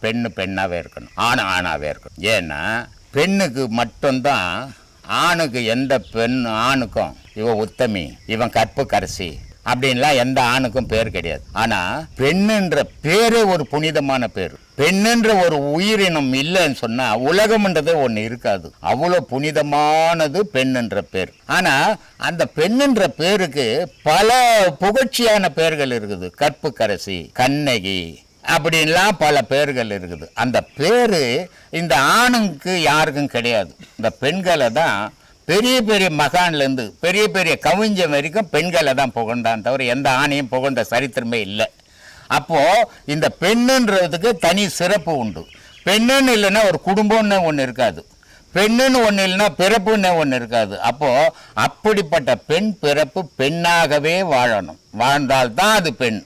பெண்ணு பெண்ணாவே இருக்கணும், ஆண் ஆணாவே இருக்கணும். ஏன்னா பெண்ணுக்கு மட்டும்தான், ஆணுக்கு எந்த பெண் ஆணுக்கும் இவன் உத்தமி, இவன் கற்பு கரசி அப்படின்லாம் எந்த ஆணுக்கும் பேர் கிடையாது. ஆனா பெண்ணுன்ற பேரே ஒரு புனிதமான பேர். பெண்ணுன்ற ஒரு உயிரினம் இல்லைன்னு சொன்னா உலகம்ன்றது ஒண்ணு இருக்காது. அவ்வளவு புனிதமானது பெண்ணுன்ற பேர். ஆனா அந்த பெண்ணுன்ற பேருக்கு பல புகழ்ச்சியான பெயர்கள் இருக்குது. கற்பு கரசி, கண்ணகி அப்படின்லாம் பல பேர்கள் இருக்குது. அந்த பேரு இந்த ஆணுக்கு யாருக்கும் கிடையாது. இந்த பெண்களை தான் பெரிய பெரிய மகான்லேருந்து பெரிய பெரிய கவிஞன் வரைக்கும் பெண்களை தான் புகழ்ந்தான் தவிர எந்த ஆணையும் புகழ்ந்த சரித்திரமே இல்லை. அப்போது இந்த பெண்ணுன்றதுக்கு தனி சிறப்பு உண்டு. பெண்ணுன்னு இல்லைன்னா ஒரு குடும்பம்னு ஒன்று இருக்காது, பெண்ணுன்னு ஒன்று இல்லைன்னா பிறப்புன்னு ஒன்று இருக்காது. அப்போது அப்படிப்பட்ட பெண் பிறப்பு பெண்ணாகவே வாழணும், வாழ்ந்தால்தான் அது பெண்.